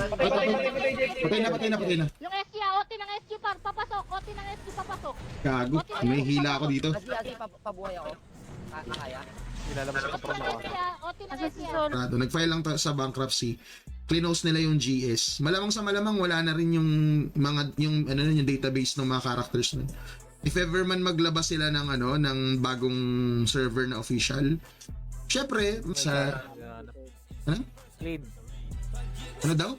Patay na. Yung SQ, OT ng SQ par, papasok, OT ng SQ papasok. Gago, may hila ako dito. Agi, pabuhay ako. Kaya. Ilalabas ko from ako. OT ng SQ. Rado, nag-file lang sa bankruptcy. Clinose nila yung GS. Malamang sa malamang wala na rin yung mga yung database ng mga characters nun. If ever man maglabas sila ng ng bagong server na official. Syempre sa ano? Slave. Ano daw?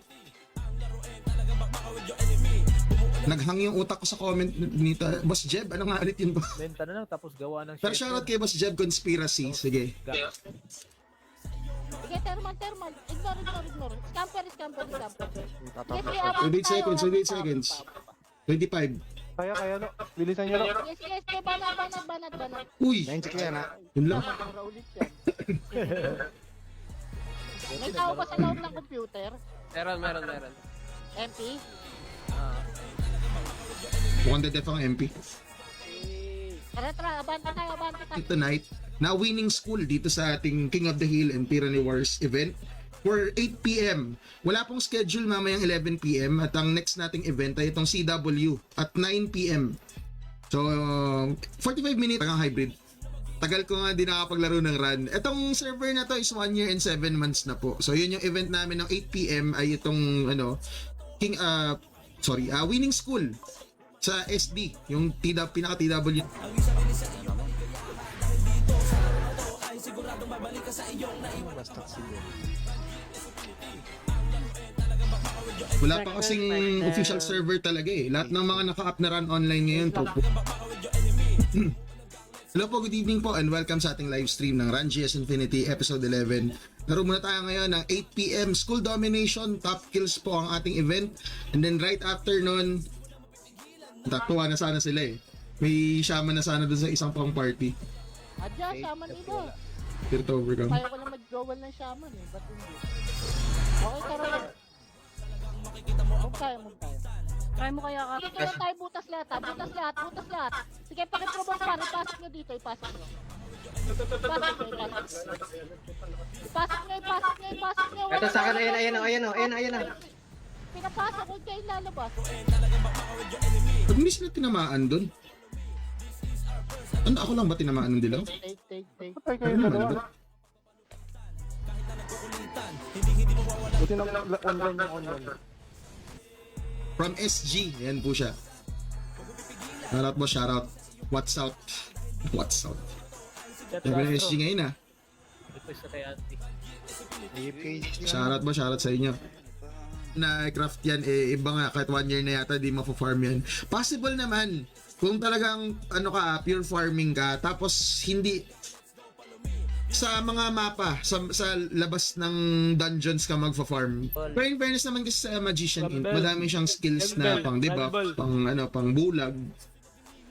Naghang yung utak ko sa comment nito. Boss Jeb, ano nga ulit yun ba? Benta na lang tapos gawa ng Pero shoutout kay Boss Jeb Conspiracy. Sige. Sige, thermal. Ignore. Scamper. Sige, 28 seconds. 25. Kaya no. Bilisan nyo lang. Sige, banat. Uy! 90 yan ha. Yun lang. May tao pa sa loob ng computer. Meron. MP. Mukhang dedef ang MP. Tara, abante tayo. Tonight, na winning school dito sa ating King of the Hill and Tyranny Wars event for 8 p.m. Wala pong schedule mamayang 11 p.m. at ang next nating event ay itong CW at 9 p.m. So, 45 minutes ang hybrid. Tagal ko nga din nakapaglaro ng run. Itong server na to is 1 year and 7 months na po. So, yun yung event namin ng 8 p.m. ay itong winning school sa SD, yung pinaka-TW. Wala pa kasing official server talaga eh. Lahat ng mga naka-up na run online ngayon po. Hello po, good evening po and welcome sa ating live stream ng Run GS Infinity episode 11. Laro muna tayo ngayon ng 8 p.m. School Domination, top kills po ang ating event. And then right after nun, tuwa na sana sila eh. May shaman na sana doon sa isang pang party. Adya, shaman iba. Spirit overcome. Kaya ko lang mag-global ng shaman eh. Ba't hindi? Okay, tara lang. Move tayo. Try mo kaya ka. Sige, kaya tayo butas lahat. Sige, pakiprovok pa. Ipasok nyo dito, ipasok nyo. Ipasok nyo. Ito sa akin, ayan na. Pinapasok ko kayo lalabas. Pag hindi sila tinamaan doon. Ano, ako lang ba tinamaan ng dilaw? Take. Patay kayo Ano dalawa. naman? Buti na online. From SG, yan po siya. Shoutout mo, shoutout. What's out? Sabi ng SG ngayon ah. Request sa kay auntie. Shoutout mo, shoutout sa inyo. Na craft yan, iba nga, kahit 1 year na yata, di mapo-farm yan. Possible naman, kung talagang, pure farming ka, tapos hindi, sa mga mapa, sa labas ng dungeons ka magfa-farm. Pero in fairness naman kasi sa Magician Int, madami siyang skills na pang debuff, pang bulag,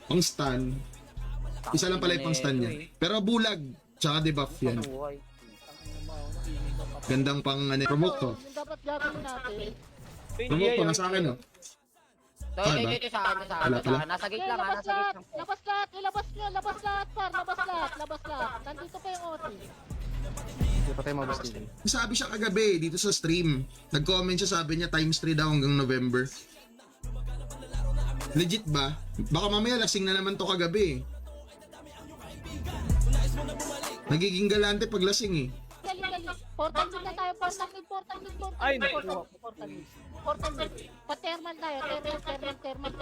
pang stun. Isa lang pala yung pang stun niya. Pero bulag, tsaka debuff yan. Gandang pang promote to. Yung dapat gagawin natin. Promote to, nasa akin oh. Ito sa akin. Nasa gate lang. Labas lahat, ilabas nyo, labas lahat. Nandito pa yung OT. Hindi pa tayo mabas din. Sabi siya kagabi dito sa stream. Nag-comment siya, sabi niya times 3 daw hanggang November. Legit ba? Baka mamaya lasing na naman to kagabi. Nagiging galante pag lasing eh. Dali. Portal mid na tayo, portal mid. Ay, Portal mid. Pa-thermal tayo, thermal.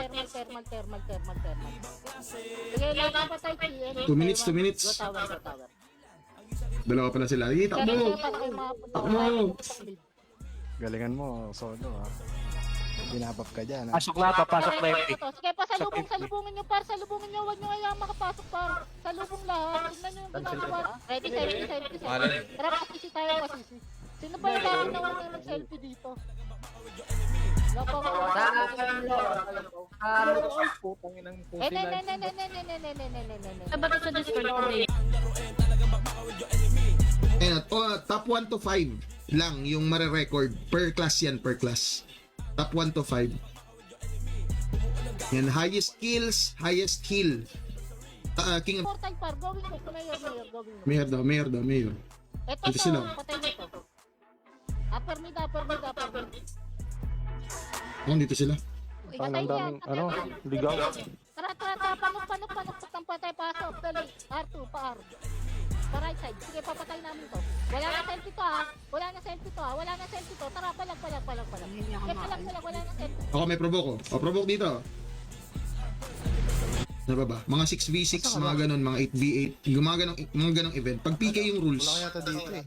Sige, lahat pa tayo. 2 minutes. Go tower. Dalawa pala sila. Ay, takbo! Takbo! Galingan mo, solo ha. Binabap ka dyan ha. Pasok na, papasok na yung Sige, salubungin nyo, huwag nyo kaya makapasok par. Salubong lahat, tignan nyo yung ginagawa. Ready. Tara, pasisi tayo. Sino ba yung dami na huwag nag-selfie dito? Wala pa ako. putang inang puti Eh, na. Sabat sa Discord today. Ayan, top 1 to 5 lang yung mare-record. Per class yan, per class. Top 1 to 5. Yan, highest kills, highest heal. King of... Portal par, gawin mo. Mayor, gawin mo. Mayor. Ito Ito sila. patay nito. Upper mid. Oh, dito sila. Patay Ang daming, yan. ligaw. Tara, panok, patang pasok. Dali, R2, pa R. Pa right side. Sige, papatay namin to. Wala na selfie to ha. Wala na selfie to. Tara, palag. Sige, palag. Wala na selfie. Ako may provoke ko. O, provoke dito. Ano ba ba? Mga 6v6, mga ganun, mga 8v8. Yung mga ganong event. Pag PK yung rules. Wala kaya dito eh.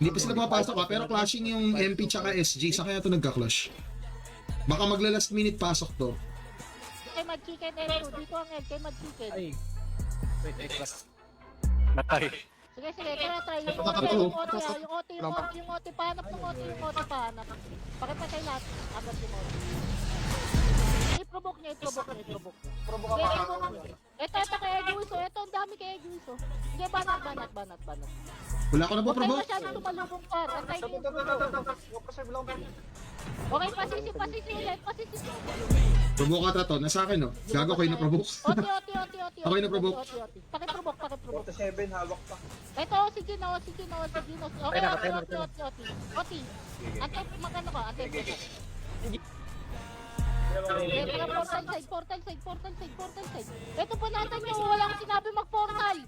Hindi pa sila papasok ha, pero clashing yung MP tsaka SG. Sa kaya to nagka-clash. Baka magla-last minute pasok to. Kay Mad Chicken L2. Dito ang L. Kay Mad Chicken. Ay. Wait, extra. Natay. Sige, try. Yung OT, pahanap ng OT, pahanap. Pakipatay lahat. Agad yung OT. I-provoke niya. Provoke niya. Ito kay Eguiso. Ito, ang dami kay Eguiso. Sige, banat. Wala ko na po Huwag kayo provoke. masyadong tumalubong par. Antay niyo yung provoke. Okay, pasisi ulit. Provoke ata to. Nasa akin no. Gago kayo na provoke. OT. Ako yung na-provoke. Pakiprovoke. 47, hawak pa. Ito, si Gino. Okay, OT. Antay, magano ka? Antay mo. Portal side. Ito po natin nyo, wala akong sinabi mag-portal.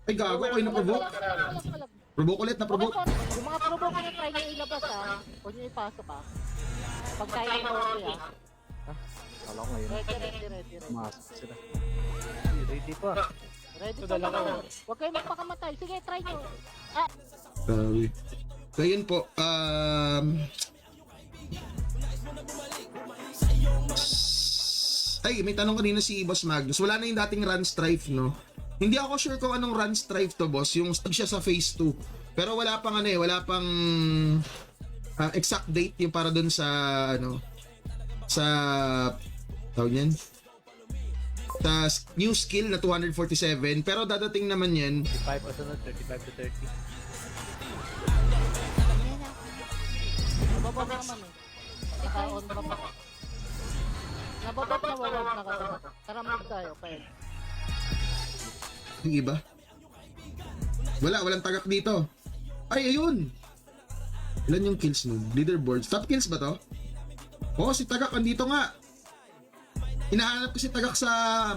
Ay gago kayo na provoke. Walang. Provoke ulit na provoke. Yung mga provoke nyo, try nyo ilabas ha. Huwag nyo ipasok ha. Pag tayo ng OT ha. Kala ko ngayon. Ready. Masok sila. Ready pa. Ready pa na. Huwag kayo magpakamatay. Sige, try nyo. Grabe. So yun po, ay, may tanong kanina si Boss Magnus. Wala na yung dating run strife, no? Hindi ako sure kung anong run strife to, boss. Yung stag siya sa phase 2. Pero wala pang wala pang exact date yung para dun sa, sa, tawag yan? Sa new skill na 247. Pero dadating naman yan. 35 pa sunod, 35 to 30. Nababab naman eh. Naka-on pa pa. Nababab na wawag na ka. Tara mag tayo. Kaya. Yung iba? Walang tagak dito. Ay, ayun! Ilan yung kills nun? Leaderboard. Top kills ba to? Oo, si tagak andito nga. Hinahanap ko si tagak sa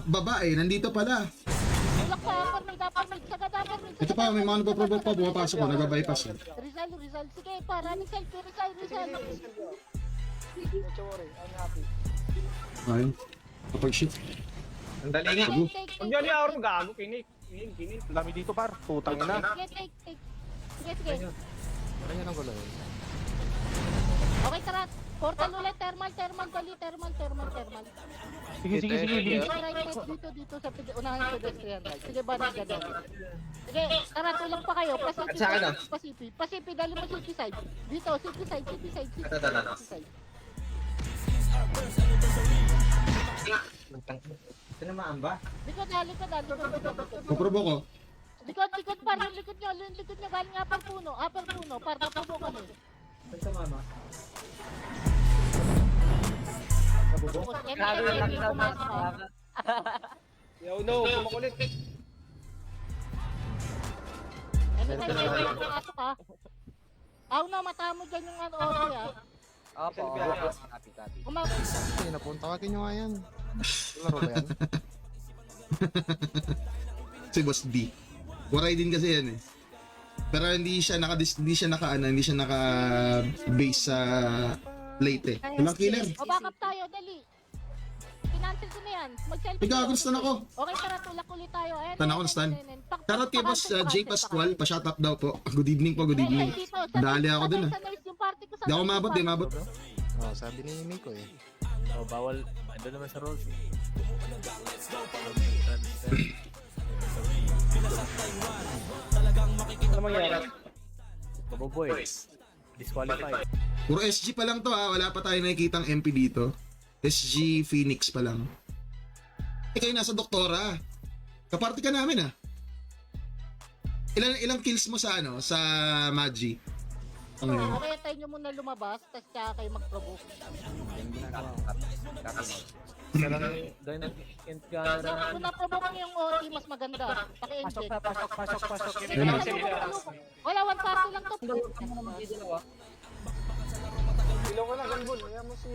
baba eh. Nandito pala. Tulak pa ako. May dapat may saga dapat may. Ito pa, may mga napaprovoke pa. Bumapasok ko. Nag-bypass eh. Rizal. Sige, para ni selfie. Rizal. Ayun. Kapag shit. Ang dali nga. Take. Ang gali ako gago, kinik. Ang dami dito par. Putang ina. Take. Sige. Kaya nang gulo yun. Okay, tara. Portal ulit. Thermal. Dali. Thermal. Sige. Bilis. Dito sa unahan sa pedestrian side. Sige, banat ka dali. Sige, tara, tulong pa kayo. At sa akin, ah. Pasipi, dali mo city side. Dito, city side. Ito na maamba. Likod. Paprovoke ko. Likod pa, yung likod nyo galing upper puno, para papubo kami. Ito mama. Yo, no, kumakulit. Pumasok ha. Aw na, mata mo dyan yung OT ha. Opo. Copy. Ay, napunta ka nyo nga yan. Laro ba yan? Si Boss D. Waray din kasi yan eh. Pero hindi siya naka base sa late eh. Walang killer. O backup tayo, dali. Kinancel ko na yan. Mag-selfie. Ikaw, gunstan ako. Okay, tara, tulak ulit tayo. Ayan, Tan ako, stan. Shoutout kay Boss J. Pascual. Pa-shout up daw po. Good evening po, good evening. Dali ako dun ah. Di ako mabot, di mabot. Oh, sabi ni Miko eh. Oh, bawal. Ando naman sa rolls. Ano mangyari? Baboboy. Disqualified. Puro SG pa lang to ha. Wala pa tayo nakikitang MP dito. SG Phoenix pa lang. Eh kayo nasa doktora. Kaparty ka namin ha. Ilang kills mo sa sa Magi? Okay, tayo nyo muna lumabas, tapos kaya kayo mag-provoke. Dahil nag-int ka na. Kung na-provoke nyo yung OT, mas maganda. Paki-engine. Pasok. Wala, one party lang to. Ilaw ka na, ganbol. Kaya mo si...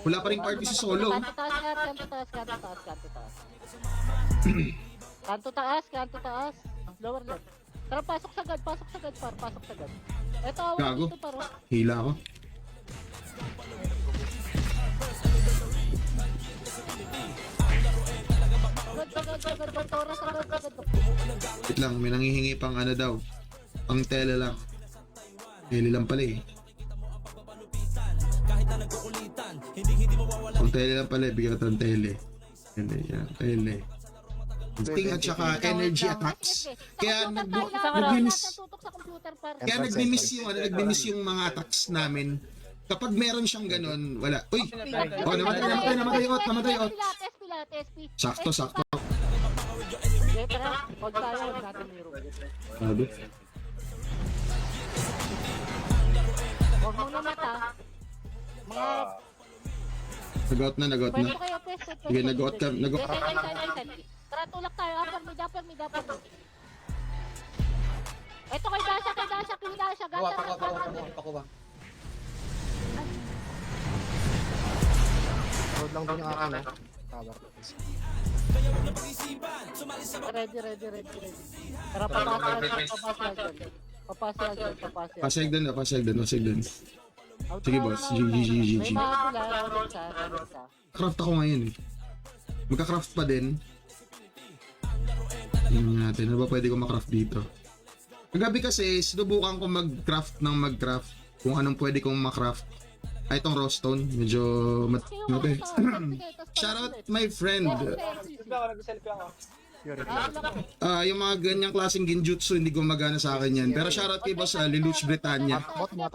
Wala pa rin party si Solo. Kanto taas, kanto taas, kanto taas, kanto taas. Kanto taas, kanto taas. Lower left. Tara, pasok sagad, par, pasok sagad. Eto, awal Gago. dito, paro. Hila ako. Sagad, Tora, sagad. Wait lang, may nangihingi pang ano daw. Pang tele lang. Tele lang pala eh. Pang tele lang pala eh, bigyan ka ng tele. Tele, yan, tele. Ting at saka energy attacks. Kaya nag-miss nagmi-miss yung mga attacks namin. Kapag meron siyang ganun, wala. Uy! Oh, namatay ot. Pilates. Sakto. Okay, tara, huwag tayo, huwag natin niro. Sabi. Huwag muna mata. Mga Nag-out na. pwesto kayo, pwesto. Sige, nag-out ka. Tara, tulak tayo. Upper mid. Ito kay Dasha. Kuha, pakuha. Road lang din yung akin, eh. Tower. Ready. Tara, papasya. Pasig doon. Sige, boss. GG. May mahabula, sa. Craft ako ngayon eh. Magka-craft pa din. Tingnan natin, ano ba pwede ko makraft dito? Kagabi kasi, sinubukan ko mag-craft kung anong pwede kong makraft. Ay, itong rostone, medyo Shout out my friend. Nag-selfie ako. Yung mga ganyang klaseng genjutsu, hindi gumagana sa akin yan. Pero shout out kay Boss Lelouch Britannia.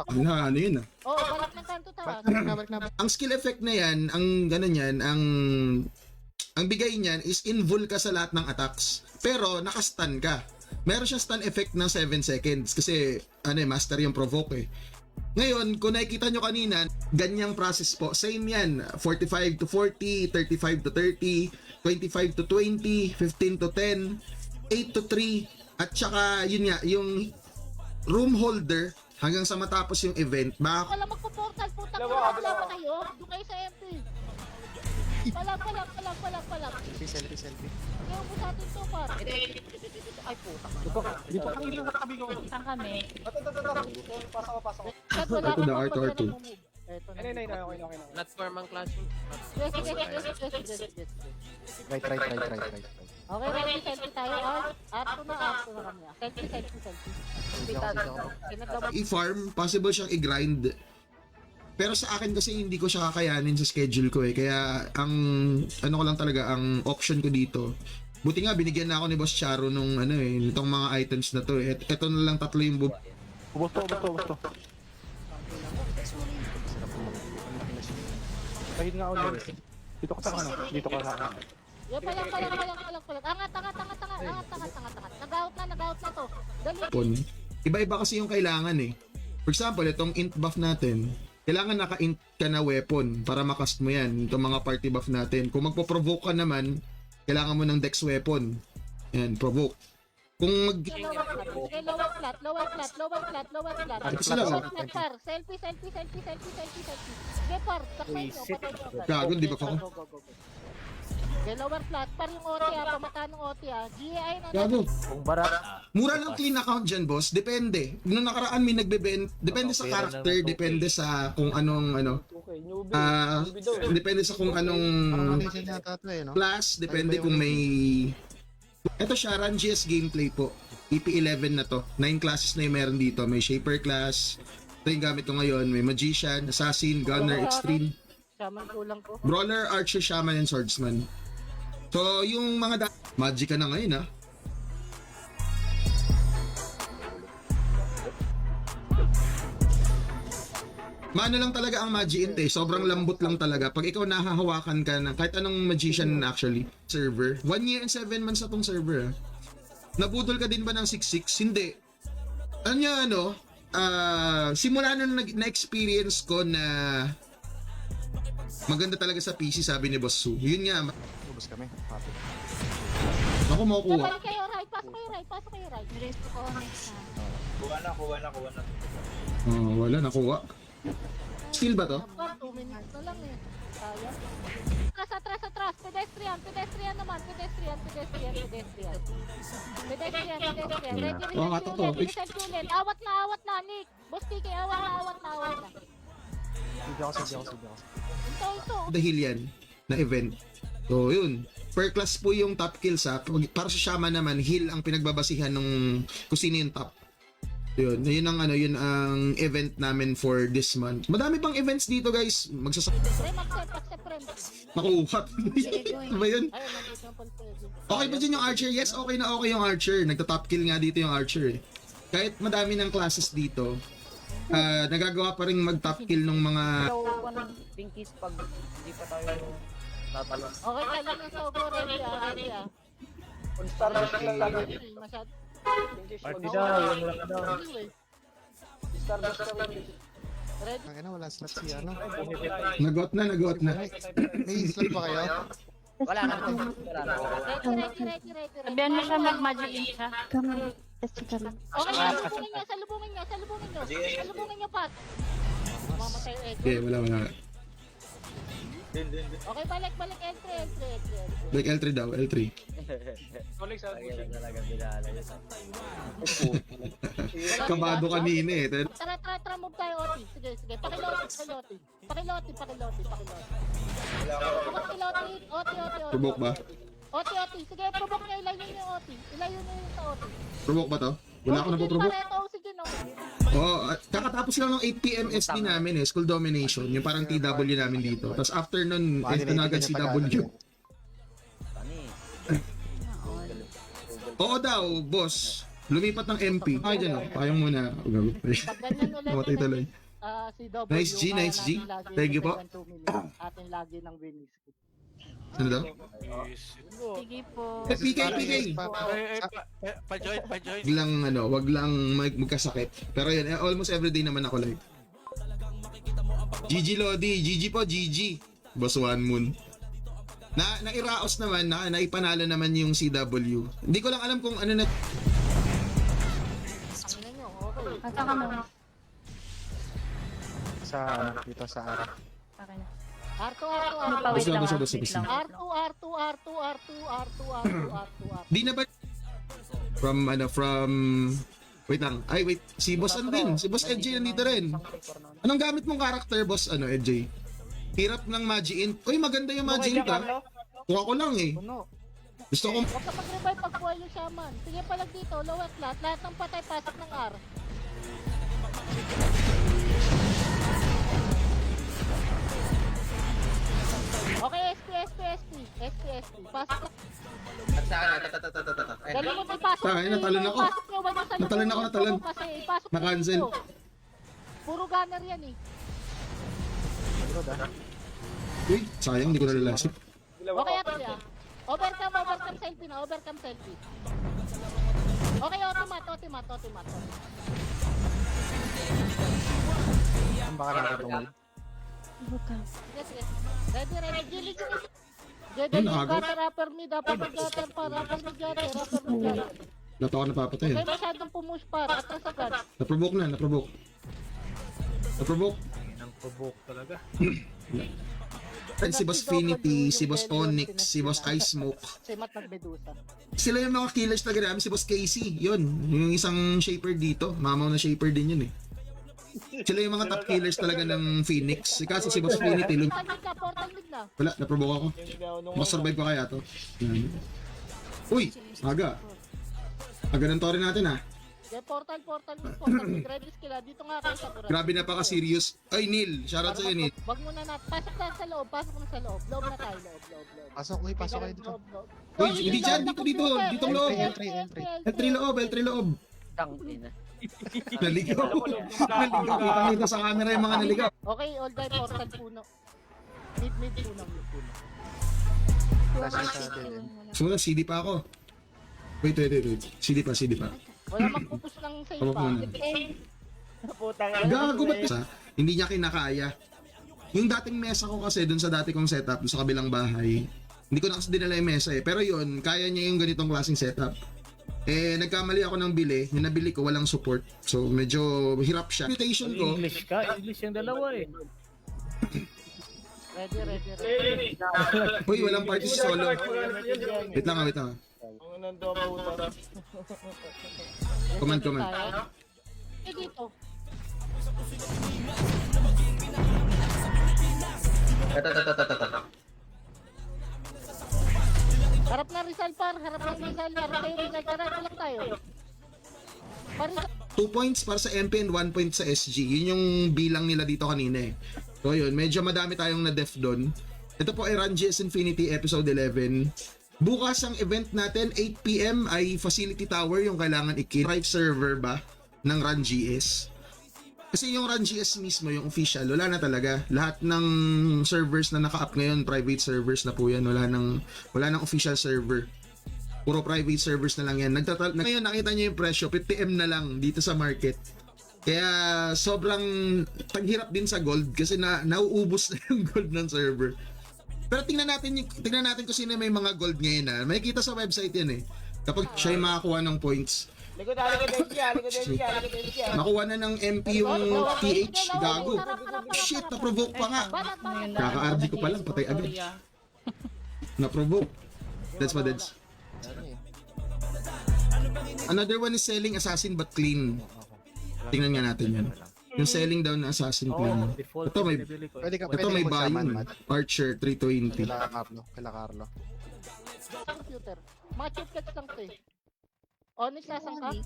Ano yun ah. Oo, balik ng kanto taas. Ang skill effect na yan, ang gano'n yan, ang bigay niyan is invul ka sa lahat ng attacks. Pero nakastun ka. Meron siya stun effect ng 7 seconds kasi master yung provoke eh. Ngayon, kung nakikita nyo kanina, ganyang process po. Same yan. 45 to 40, 35 to 30, 25 to 20, 15 to 10, 8 to 3, at saka yun nga, yung room holder hanggang sa matapos yung event. Wala magpo-portal, putang ina kayo. Doon kayo sa MP. Palag. Selfie. Kaya mo sa atin to, par. Ay, puta. Saan kami? Pasok. Ito na, R2. Eto na. Ay, okay. Not firm ang classroom. Yes. Right. Okay, selfie tayo. R2 na kami. Selfie. I-farm, possible siyang i-grind. Pero sa akin kasi hindi ko siya kakayanin sa schedule ko eh. Kaya ang ano ko lang talaga, ang option ko dito. Buti nga binigyan na ako ni Boss Charo nung nitong mga items na to eh. Ito na lang tatlo yung Busto. Kahit nga ulit. Dito ka sa akin. Yan, palang. Angat. Nag-out na to. Dali. weapon. Iba-iba kasi yung kailangan eh. For example, itong int buff natin, kailangan naka-int ka na weapon para makast mo yan. Itong mga party buff natin. Kung magpo-provoke ka naman, kailangan mo ng dex weapon. Yan, provoke. Kung mag... Lower flat. Isa lang. Lower flat, par. Selfie. Okay, par. Takay nyo. Gago, di ba ako? Go. Okay, lower flat. Par yung OT pamata ng OT GI na. Gago. Kung barat, Mura lang clean account dyan, boss. Depende. Nung nakaraan may nagbebent. Depende sa character, depende sa kung anong Okay, newbie. depende sa kung anong Kasi yata ito eh, no? class, depende kung may... Ito siya, RanGS gameplay po. EP11 na to. 9 classes na yung meron dito. May Shaper class. Ito yung gamit ko ngayon. May Magician, Assassin, Gunner, Extreme, Shaman kulang ko. Brawler, Archer, Shaman, and Swordsman. So, yung mga Magic ka na ngayon, Maano lang talaga ang Magi Int eh. Sobrang lambot lang talaga. Pag ikaw nahahawakan ka ng kahit anong magician actually, server. 1 year and 7 months na tong server. Nabudol ka din ba ng 6-6? Hindi. Simula nung na-experience ko na maganda talaga sa PC, sabi ni Boss Su. Yun nga. Ubus kami. Happy. Ako makukuha. Balik kayo right. Pasok kayo right. side. Niresto ko next time. Kuha na. Oh, wala, nakuha. Steal ba to? Par, 2 minutes na lang eh. Kaya. Atras. Pedestrian naman. Pedestrian. Ready. Oo, nga, totoo. Reset ulit. Awat na, Nick. Boss TK, awat na. Sige ako. Ito. Dahil yan, na event. So, yun. Per class po yung top kills ha. Para sa Shaman naman, heal ang pinagbabasihan nung kung sino yung top. Yun ang event namin for this month. Madami pang events dito guys. Rem, accept, Rem. Nakuha. Ano ba yun? Ayun, nandito ang palpego. Okay ba dyan yung Archer? Yes, okay na okay yung Archer. Nagta-top kill nga dito yung Archer eh. Kahit madami ng classes dito, nagagawa pa rin mag-top kill ng mga... Ikaw, pinkies pag hindi pa tayo tatalo. Okay, kailan yung Sogo, ready ah. On-star na lang lagi. Masyad. Party daw, yung wala ka daw. Anyway, Star na lang. ready. Ang ina, wala slot si ano. Nagot na. May slot ba kayo? Wala na. Ready. Sabihan mo siya mag-magic in siya. Okay, salubungin niyo, Pat. Mamatay yung Okay, Echo. wala. Okay, balik, entry. Like L3 daw, L3. Talaga binala yun. Kabado kanina eh. Tara, move tayo, Oti. Sige, pakiloti. Oti. Provoke ba? Oti. Sige, provoke niya, ilayo niyo yung Oti. Ilayo niyo yung sa Oti. Provoke ba to? Wala ako na po provoke. Pareto, oxygen, no? Kakatapos lang ng 8 PM SD namin eh, School Domination, yung parang TW namin dito. Tapos after nun, ito na agad CW. Oo daw, boss. Lumipat ng MP. Ay, dyan o. Payong muna. Pag ganyan ulit, Namatay tuloy. si W, Nice G, kaya nice G. natin lagi Thank you po. yung 2 minutes. Atin lagi ng Venice. Ano daw? Sige po. PK. Wag lang magkasakit. Pero yun, almost everyday naman ako live. GG Lodi, GG po, GG. Boss One Moon. Nairaos naman, naipanalo naman yung CW. Hindi ko lang alam kung ano na... Ano nyo, okay. Asa ka muna. Sa dito sa araw. Okay na. R2. Wait lang. Basta. Wait lang. R2. Di na ba... From... Wait lang. Ay, wait. Si Boss ano din? Si Boss EJ nandito rin. Anong gamit mong character, Boss EJ? Hirap ng Magi Int. Uy, maganda yung Magi Int ha. Kuha ko lang eh. Gusto ko... Huwag ka mag-revive pag buhay yung shaman. Sige palag dito, lower class. Lahat ng patay, pasok ng R. Okay, SP. Pasok na. Dali mo tayo pasok. Ay, natalon ako. Pasok nyo, wag yung sa Natalon loob. ako, natalon. Kasi ipasok nyo Na-cancel. dito. Puro gunner yan eh. Uy, sayang, hindi ko nalalasip. Okay, actually ah. Overcome selfie na, overcome selfie. Okay, automat. Ang baka nakatungod. Sige. Ready. Gili. Ano, aga? Gutter, upper mid, upper mid, upper mid, gutter. Lato ako napapatay Huwag eh. kayo masyadong pumush par, atras agad. Naprovoke. Ang provoke talaga. Si Boss Finity, si Boss Onyx, si Boss Ice Smoke. Si Matt nagmedusa. Sila yung mga killers talaga namin. Si Boss Casey, yun. Yung isang shaper dito. Mamaw na shaper din yun eh. Sila yung mga top killers talaga ng Phoenix. Kaso si Boss Finity, Portal lead na. wala, naprovoke ako. Masurvive ko kaya to. Yan. Uy, aga. Aga ng tore natin ah. Portal lead. Ready skill ah. Dito nga kayo sa kurat. Grabe napaka-serious. Ay, Neil. Shoutout sa'yo, Neil. Wag muna na. Pasok na sa loob. Loob na tayo. Loob. Pasok kayo dito. Uy, hindi dyan. Dito. Ditong loob. Entry. L3 loob. Tangina. Naligaw. Kita sa camera yung mga naligaw. Okay, all die portal puno. Mid puno. Flash sa atin. Sumula, CD pa ako. Wait. CD pa. Wala magpupus ng save Tawag pa. muna. Gago ba't sa? Hindi niya kinakaya. Yung dating mesa ko kasi dun sa dati kong setup, dun sa kabilang bahay, hindi ko na kasi dinala yung mesa eh. Pero yun, kaya niya yung ganitong klaseng setup. nagkamali ako ng bili. Yung nabili ko, walang support. So, medyo hirap siya. Reputation ko, English ka? English yung dalawa eh. Ready. uy, walang party si Solo. Wait lang. Ang nando ang puta. Command. Dito. Harap na Rizal par, harap na Rizal, harap na Rizal, tara lang tayo. Par 2 points para sa MP and 1 point sa SG. Yun yung bilang nila dito kanina eh. So yun, medyo madami tayong na-def doon. Ito po ay Run GS Infinity Episode 11. Bukas ang event natin, 8 PM ay Facility Tower yung kailangan i-kit. Private server ba ng Run GS? Kasi yung Run GS mismo, yung official, wala na talaga. Lahat ng servers na naka-up ngayon, private servers na po yan. Wala nang official server. Puro private servers na lang yan. Ngayon, nakita nyo yung presyo, 50M na lang dito sa market. Kaya sobrang taghirap din sa gold kasi nauubos na yung gold ng server. Pero tingnan natin kung sino may mga gold ngayon na. May kita sa website yan eh. Kapag siya yung makakuha ng points. Likod Nakuha na ng MP yung TH, gago. Shit, na-provoke pa nga. Kaka-RD ko pa lang, patay agad. Na-provoke. That's what it's. Another one is selling assassin but clean. Tingnan nga natin yan. Yung selling daw na assassin clean. Default Ito may binibili ko. Pwede ito may mo buy saman, yun. Matt. Archer 320. Kila Carlo. computer. Mga chiplex lang to eh. Onyx lasang ka? Wait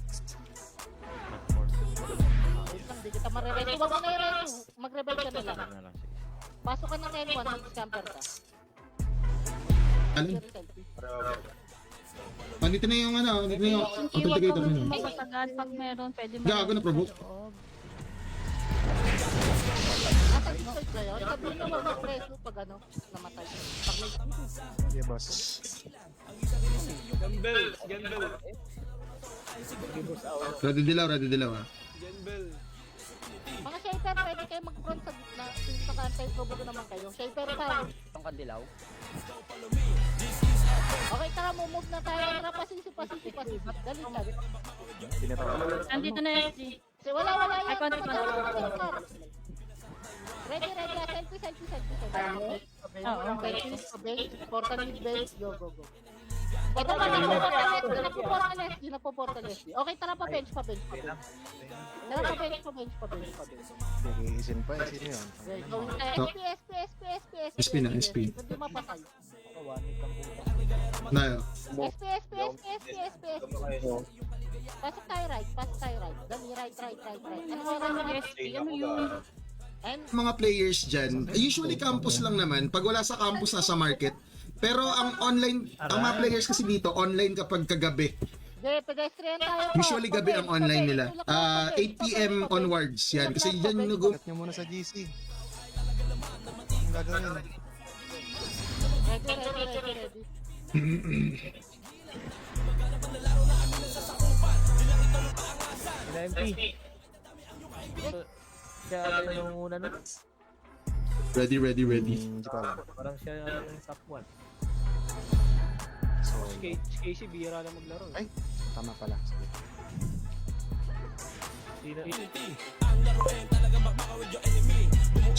lang, di kita marireto. Huwag mo na i-reto. Mag-rebel ka na lang. Pasok ka ng N1, mag-scamper ka. Alin? Selfie. Dito na yung dito na yung Iwan authenticator ko nyo. masagad pag meron, pwede Gago na provoke. Asa destroy ka yun? Sabi nyo wag mag-preso pag namatay. Pag may Sige, boss. Ready dilaw ah. mga shaper, pwede kayo mag-front sa gitna. Since naka-anti-provoke naman kayo. Shaper pa. Itong kandilaw. Okay, tara, move na tayo. Tara, pasisi. Dali lang. Nandito na SG. Kasi wala yan. Ay, konti pa. Ready. Selfie. Oo. Base, portal mid base. Go. Ito pa, nagpo-portal SD. Okay, tara pa bench. Tara pa bench. Iisin pa, sino yun? Okay, going tayo. SP na, SP. Hindi mapatay. Nayo. SP. Pasok tayo right. Dali, right. Ano oras na? SG, ano yun? And Mga players dyan, usually campus lang naman. Pag wala sa campus, nasa market. Pero ang mga players kasi dito, online kapag kagabi. pedestrian tayo po. Usually gabi ang online nila. 8 PM onwards yan. Kasi dyan Cut nyo muna sa GC. Ang gagawin. Ready. Sila MP. Siya yung una nun. Ready. Hindi ko alam. Parang siya yung top 1. So, Casey, bihira lang maglaro. ay, tama pala. Sige. Sino?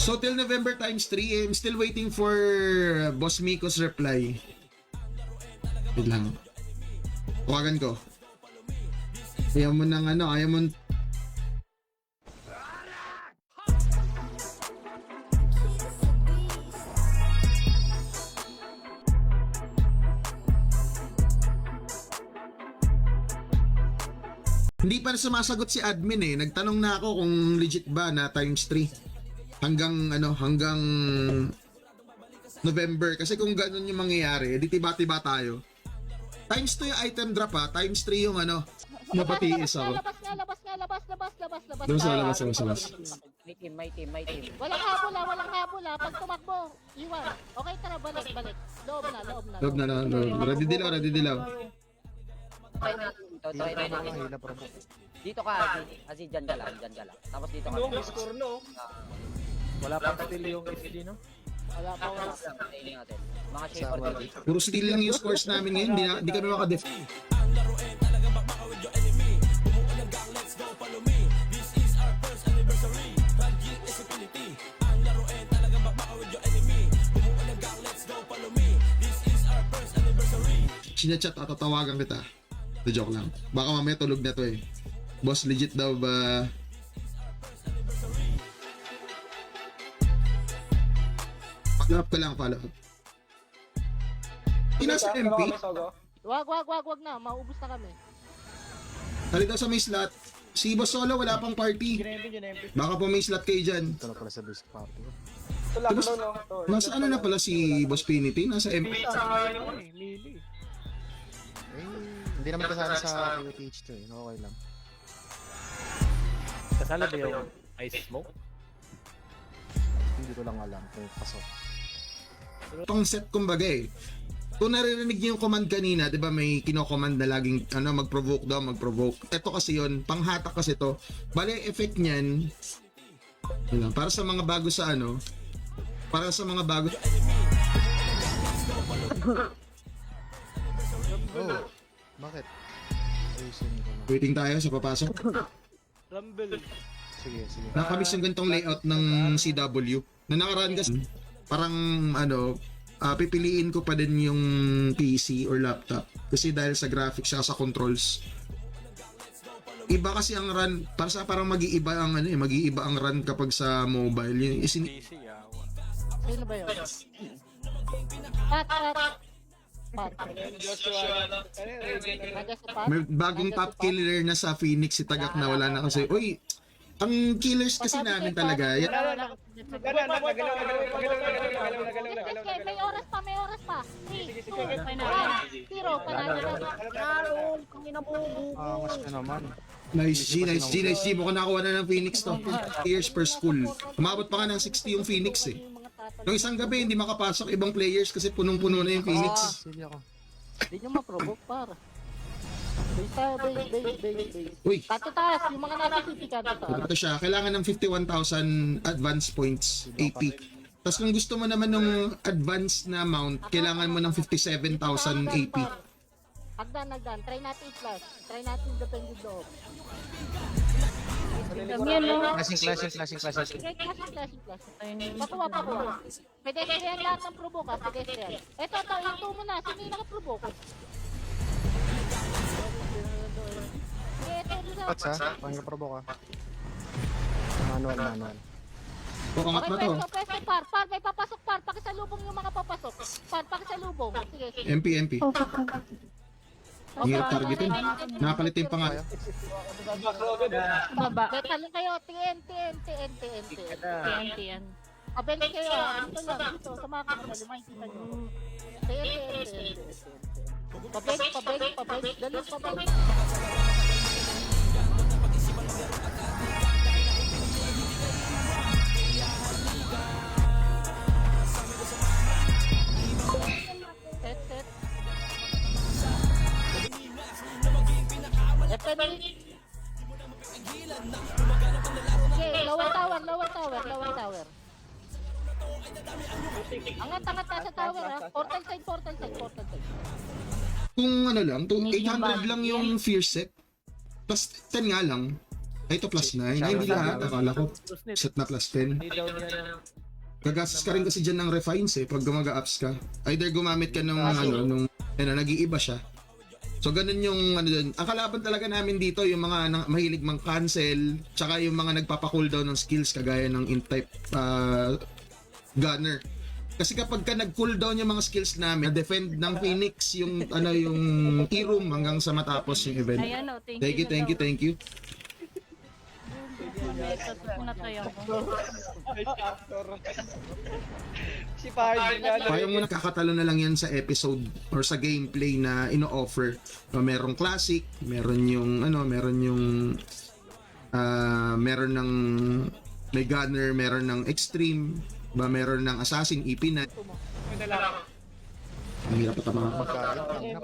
So till November times 3, I'm still waiting for Boss Miko's reply. Wait lang. Tawagan ko. Ayaw mo Hindi pa sumasagot si admin eh. Nagtanong na ako kung legit ba na times 3 hanggang November. Kasi kung ganun yung mangyayari, di tiba-tiba tayo. Times 2 yung item drop ha, times 3 yung napatiis ako. Labas. Doon sa labas. May team. Walang habol ha. Pag tumakbo, iwan. Okay, tara, balik. Loob na. Ready dilaw. Try natin dito. Hila provoke. Dito ka, Asi, dyan ka lang. Tapos dito ka. Score no. Wala pang steal yung SG, no? Wala pa. Training natin. Mga shaper dito. Puro steal lang yung scores namin ngayon, di kami makadef. sinachat at tatawagan kita. The joke lang. Baka mamaya tulog na to eh. Boss, legit daw ba? Follow up ka lang, follow up. Nasa MP? Wag na, maubos na kami. Tali daw sa may slot. Si Boss Solo, wala pang party. Baka po may slot kayo dyan. Ito na pala sa basic party. Tapos, nasa ano na pala si Boss Pinity? Nasa MP? Mili. Eh, hindi naman kasali sa PUTH to eh. Okay lang. Kasala ba yung ice smoke? Hindi ko lang alam kung pasok. Pang set kumbaga eh. Kung naririnig niyo yung command kanina, 'di ba may kino-command na laging mag-provoke daw, mag-provoke. Ito kasi 'yon, panghatak kasi to. Bale effect niyan yun lang, para sa mga bago sa para sa mga bago. Oh, bakit? Ayusin ko na. Waiting tayo sa papasok. Rumble. Sige, sige. Nakamiss yung ganitong layout ng CW. Na nakaraan kasi parang pipiliin ko pa din yung PC or laptop kasi dahil sa graphics siya sa controls. Iba kasi ang run, parang mag-iiba ang mag-iiba ang run kapag sa mobile. Yung Sino ba yun? Pat. may bagong top killer na sa Phoenix si Tagak na wala na kasi. Uy, ang killers kasi namin talaga. May oras pa. 3, 2, 1, 0. Panalo na. Mas ka naman. Nice G. Mukhang nakuha na ng Phoenix to. Players per school. Umabot pa nga ng 60 yung Phoenix eh. Nung isang gabi hindi makapasok ibang players kasi punong-puno na yung Phoenix. Sige ako. Hindi nyo ma-provoke, par. Base. Uy, Kanto taas, yung mga nasa city kanto taas. ito siya. Kailangan ng 51,000 advance points AP. Tapos kung gusto mo naman ng advance na amount, kailangan mo ng 57,000 AP. Hagdan. Try natin i-flash. Try natin depende loob. Yan, no? Flashing. Flash. Pakuha. Pedestrian lahat ng provoke, pedestrian. Ito, ito mo na. Sino yung naka-provoke? Pats ha? Pang-provoke ka. Manual. Kukangat na to. Pwesto, par. May papasok, par. Pakisalubong yung mga papasok. Par, pakisalubong. Sige. MP. Hirap targetin. Nakapalit yung pangalan. Baba. Talong kayo. TNT. TNT yan. Abel kayo. Dito lang. Dito. Sa mga kanila. Makikita nyo. TNT. Pabeg. Dali, pabeg. Set. FNB. Okay, lower tower. Angat sa tower ha. Portal side. Kung lang, 800 lang yung fear set. Plus 10 nga lang. Ay, ito plus 9. Ay, hindi lahat. Akala ko set na plus 10. Hindi daw niya ng... Gagastos ka rin kasi dyan ng refines eh pag gumaga-ups ka. Either gumamit ka nung nag-iiba siya. So ganun yung dun. Ang kalaban talaga namin dito yung mga mahilig mang cancel, tsaka yung mga nagpapa-cooldown ng skills kagaya ng in-type gunner. Kasi kapag ka nag-cooldown yung mga skills namin, defend ng Phoenix yung yung E-room hanggang sa matapos yung event. Ayan, oh. Thank you. Muna tayo ako. Si Pardy nga. Parang mo nakakatalo na lang yan sa episode or sa gameplay na ino-offer. Merong classic, meron ng may gunner, meron ng extreme, meron ng assassin EP9. Ang hirap pa mga Pagkain.